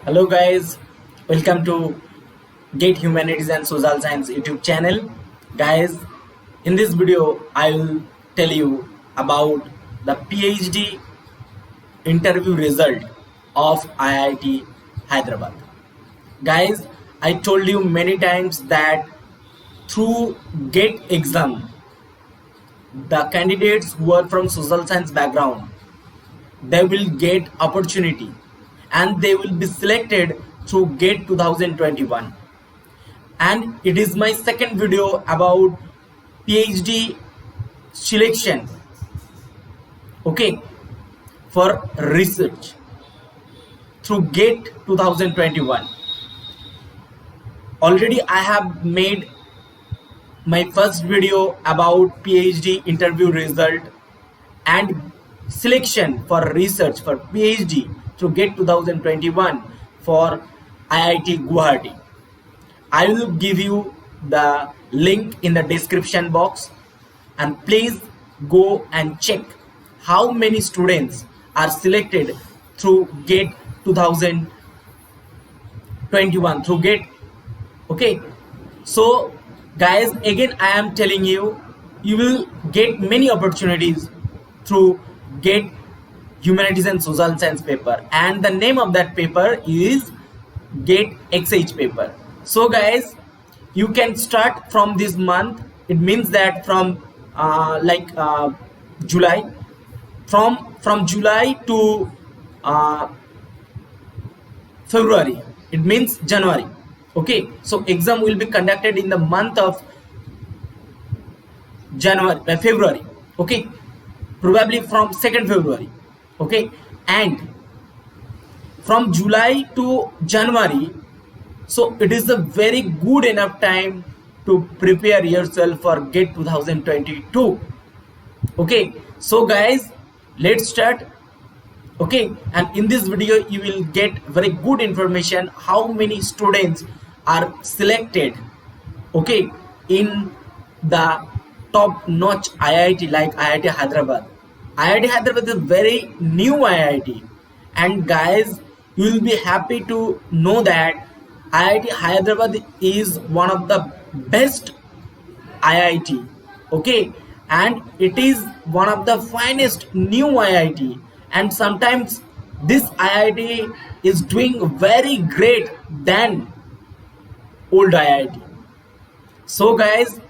Hello guys, welcome to Get Humanities and Social Science YouTube channel. Guys, in this video I will tell you about the PhD interview result of IIT Hyderabad. Guys, I told you many times that through GATE exam, the candidates who are from social science background, they will get opportunity and they will be selected through GATE 2021. And it is my second video about PhD selection, okay, for research through GATE 2021. Already I have made my first video about PhD interview result and selection for research for PhD through GATE 2021 for IIT Guwahati. I will give you the link in the description box, and please go and check how many students are selected through GATE 2021 through GATE. Okay, so guys, again I am telling you, you will get many opportunities through GATE Humanities and Social Science paper, and the name of that paper is GATE XH paper. So guys, you can start from this month. It means that from July, from July to February, it means January. Okay, so exam will be conducted in the month of February. Okay, probably from 2nd February. Okay, and from July to January, so it is a very good enough time to prepare yourself for GATE 2022. Okay, so guys, let's start. Okay, and in this video you will get very good information how many students are selected, okay, in the top notch IIT like IIT Hyderabad. IIT Hyderabad is a very new IIT, and guys, you will be happy to know that IIT Hyderabad is one of the best IIT, okay, and it is one of the finest new IIT, and sometimes this IIT is doing very great than old IIT. So guys,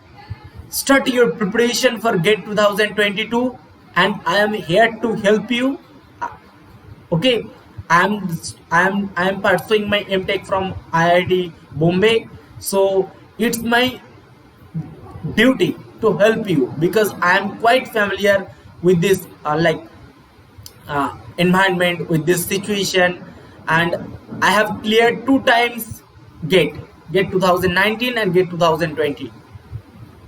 start your preparation for GATE 2022, and I am here to help you. Okay, I am pursuing my MTech from IIT Bombay, so it's my duty to help you because I am quite familiar with this environment, with this situation, and I have cleared 2 times GATE 2019 and GATE 2020.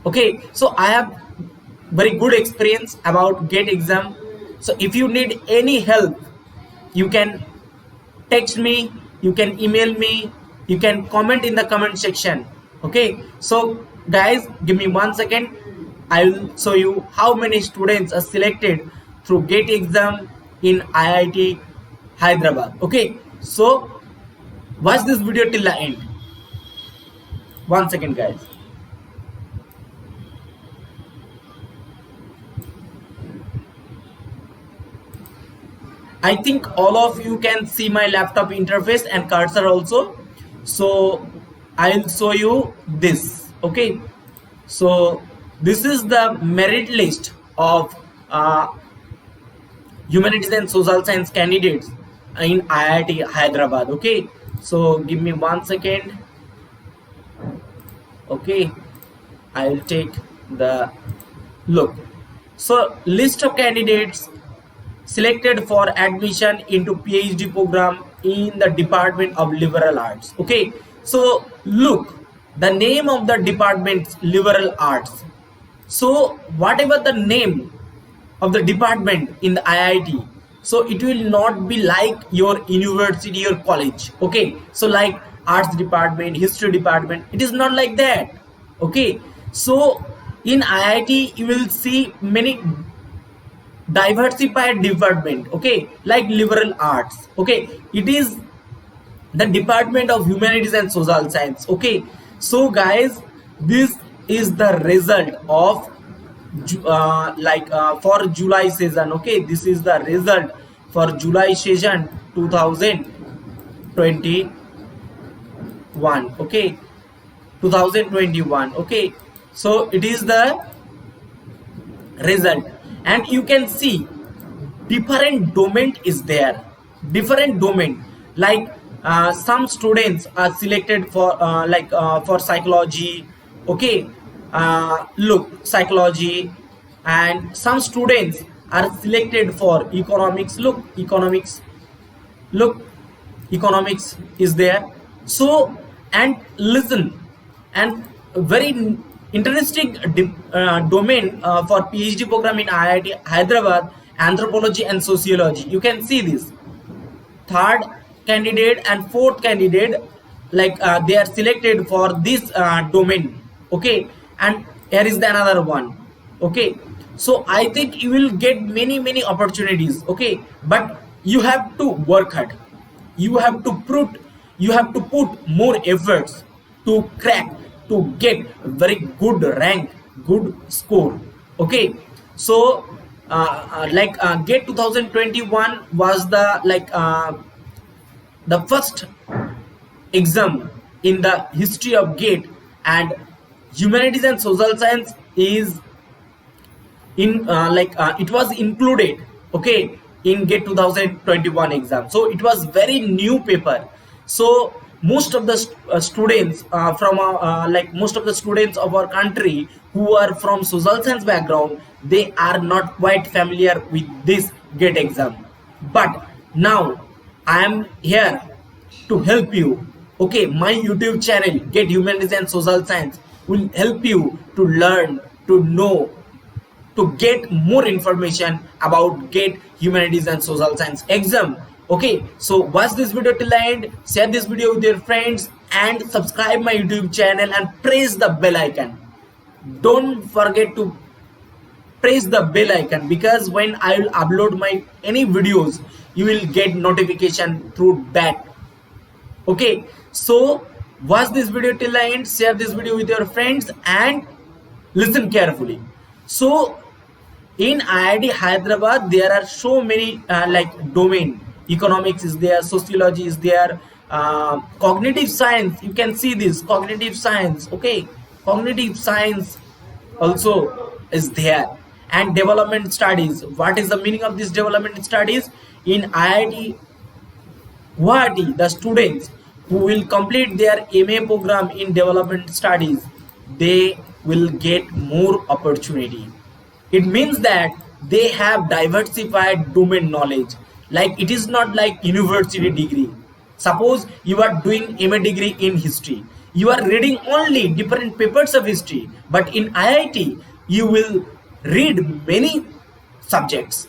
Okay, so I have very good experience about GATE exam. So if you need any help, you can text me, you can email me, you can comment in the comment section. Okay, so guys, give me 1 second. I will show you how many students are selected through GATE exam in IIT Hyderabad. Okay, so watch this video till the end. 1 second guys. I think all of you can see my laptop interface and cursor also. So I'll show you this. Okay, so this is the merit list of humanities and social science candidates in IIT Hyderabad. Okay, so give me 1 second. Okay, I'll take the look. So list of candidates selected for admission into PhD program in the Department of Liberal Arts. Okay, so look, the name of the department, Liberal Arts. So whatever the name of the department in the IIT, so it will not be like your university or college. Okay, so like arts department, history department, it is not like that. Okay, so in IIT you will see many diversified department, okay, like liberal arts. Okay, it is the Department of Humanities and Social Science. Okay, so guys, this is the result of for July session. Okay, this is the result for July session 2021. Okay, 2021. Okay, so it is the result, and you can see different domain is there, different domain, like some students are selected for psychology. Okay, look, psychology. And some students are selected for economics. Look, economics. Look, economics is there. So, and listen, and very interesting domain for PhD program in IIT Hyderabad, anthropology and sociology. You can see this third candidate and fourth candidate, they are selected for this domain. Okay, and here is the another one. Okay, so I think you will get many opportunities. Okay, but you have to work hard, you have to put more efforts to crack, to get very good rank, good score. Okay, so GATE 2021 was the first exam in the history of GATE, and humanities and social science is in it was included, okay, in GATE 2021 exam. So it was very new paper. So most of the students most of the students of our country who are from social science background, they are not quite familiar with this GATE exam. But now I am here to help you. Okay, my YouTube channel GATE Humanities and Social Science will help you to learn, to know, to get more information about GATE Humanities and Social Science exam. Okay, so watch this video till the end, share this video with your friends, and subscribe my YouTube channel and press the bell icon. Don't forget to press the bell icon, because when I will upload my any videos, you will get notification through that. Okay, so watch this video till the end, share this video with your friends, and listen carefully. So in IIT Hyderabad, there are so many domain. Economics is there, sociology is there, cognitive science. You can see this cognitive science. Okay, cognitive science also is there, and development studies. What is the meaning of this development studies? In IIT Guwahati, the students who will complete their MA program in development studies, they will get more opportunity. It means that they have diversified domain knowledge. Like, it is not like university degree. Suppose you are doing MA degree in history, you are reading only different papers of history, but in IIT you will read many subjects.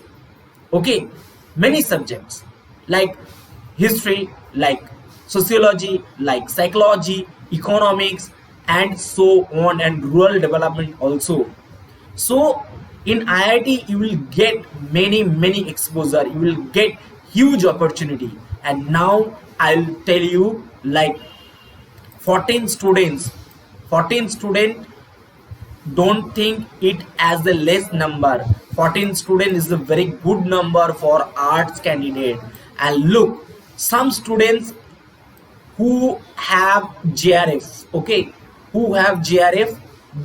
Okay, many subjects like history, like sociology, like psychology, economics, and so on, and rural development also. So in IIT you will get many exposure, you will get huge opportunity. And now I'll tell you, like 14 students, don't think it as a less number. 14 student is a very good number for arts candidate. And look, some students who have JRF, okay, who have JRF,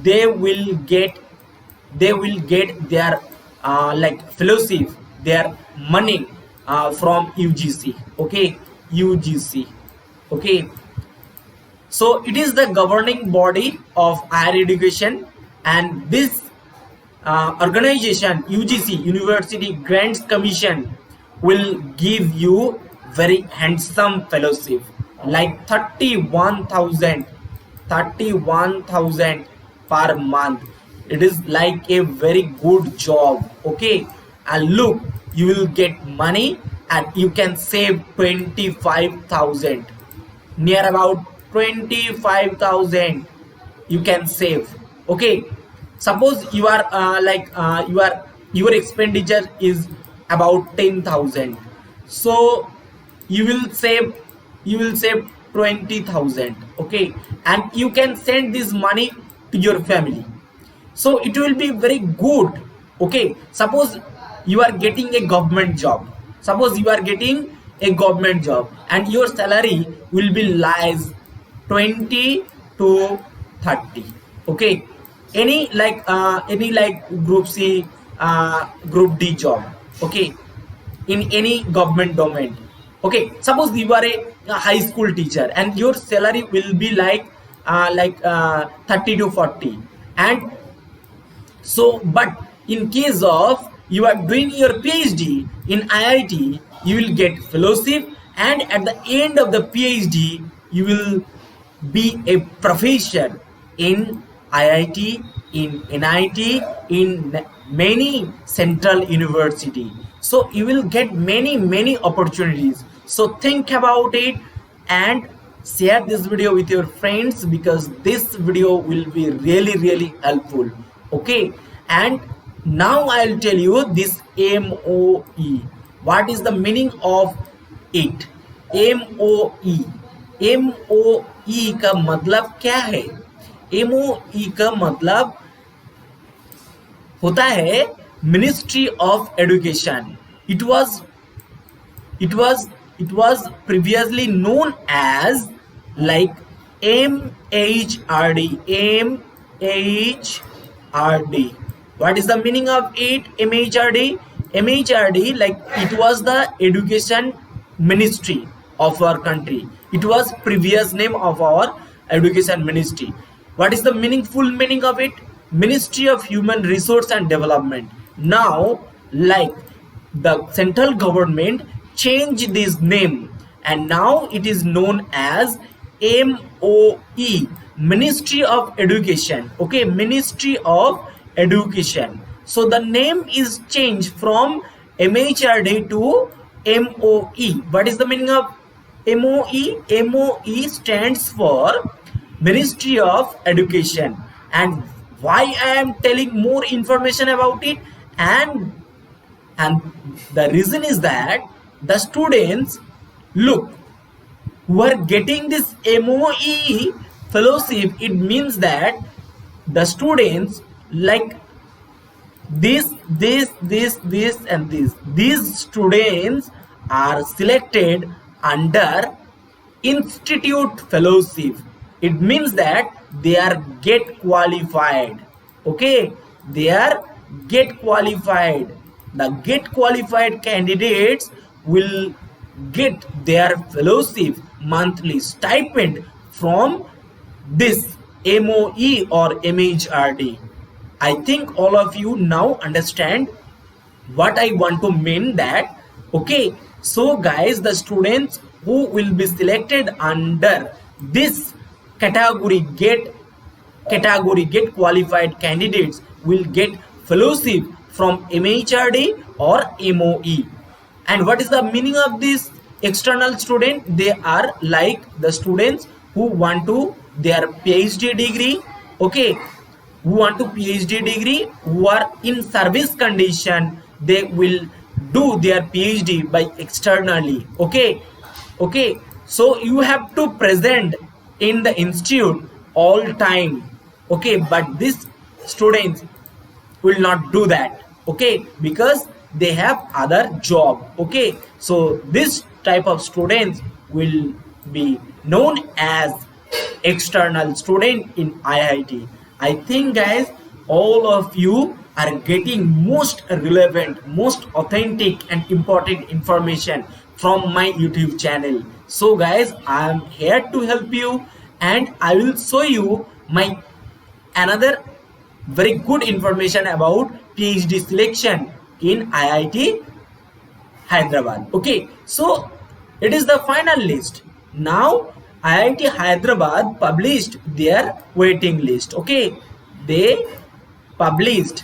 they will get their fellowship, their money from UGC. Okay, UGC. Okay, so it is the governing body of higher education, and this organization, UGC, University Grants Commission, will give you very handsome fellowship, like 31,000 per month. It is like a very good job. Okay, and look, you will get money, and you can save 25,000, near about 25,000 you can save. Okay, suppose you are your expenditure is about 10,000, so you will save you will save 20,000. Okay, and you can send this money to your family, so it will be very good. Okay, suppose you are getting a government job, suppose you are getting a government job and your salary will be lies 20 to 30. Okay, any like group C, group D job. Okay, in any government domain. Okay, suppose you are a high school teacher and your salary will be like 30 to 40. And so, but in case of you are doing your PhD in IIT, you will get fellowship, and at the end of the PhD, you will be a professor in IIT, in NIT, in many central university. So you will get many opportunities. So think about it and share this video with your friends, because this video will be really helpful. Okay, and now I'll tell you this MOE. What is the meaning of it? MOE. MOE का मतलब क्या है? MOE का मतलब होता है ministry of education. It was previously known as like MHRD. MHRD. What is the meaning of it? MHRD. MHRD, like it was the education ministry of our country. It was previous name of our education ministry. What is the full meaning of it? Ministry of Human Resource and Development. Now, like the central government changed this name and now it is known as MOE, Ministry of Education. Okay, Ministry of Education. So the name is changed from MHRD to MOE. What is the meaning of MOE? MOE stands for Ministry of Education. And why I am telling more information about it, and the reason is that the students, look, who are getting this MOE fellowship, it means that the students like this and this, these students are selected under institute fellowship. It means that they are get qualified. Okay, they are get qualified. The get qualified candidates will get their fellowship monthly stipend from this MOE or MHRD. I think all of you now understand what I want to mean that. Okay, so guys, the students who will be selected under this category get qualified candidates will get fellowship from MHRD or MOE. And what is the meaning of this external student? They are like the students who want to their PhD degree. Okay, who want to PhD degree, who are in service condition, they will do their PhD by externally. Okay, so you have to present in the institute all time. Okay, but these students will not do that. Okay, because they have other job. Okay, so this type of students will be known as external student in IIT. I think guys, all of you are getting most relevant, most authentic and important information from my YouTube channel. So guys, I am here to help you, and I will show you my another very good information about PhD selection in IIT Hyderabad. Okay, so it is the final list. Now IIT Hyderabad published their waiting list. Okay, they published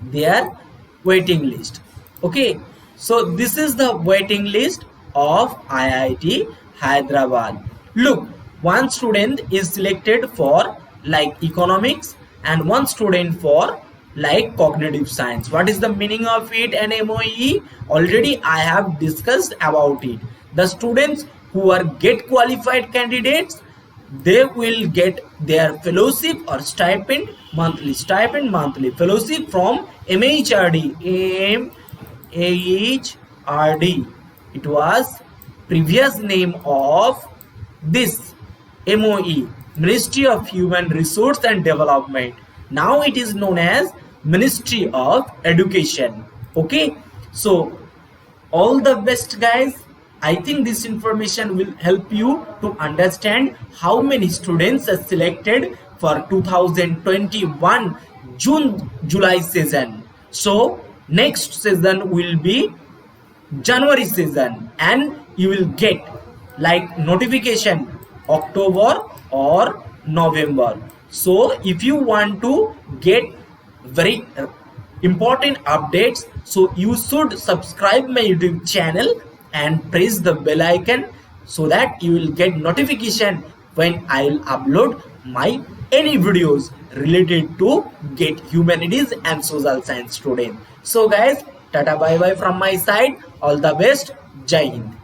their waiting list. Okay, so this is the waiting list of IIT Hyderabad. Look, one student is selected for like economics and one student for like cognitive science. What is the meaning of it and MOE? Already I have discussed about it. The students who are get qualified candidates, they will get their fellowship or stipend, monthly fellowship from MHRD. MHRD. It was previous name of this MOE, Ministry of Human Resource and Development. Now it is known as Ministry of Education. Okay, so all the best, guys. I think this information will help you to understand how many students are selected for 2021 June-July season. So next season will be January season, and you will get like notification October or November. So if you want to get very important updates, so you should subscribe my YouTube channel and press the bell icon, so that you will get notification when I will upload my any videos related to get humanities and social science student. So guys, tata bye bye from my side. All the best. Jai Hind.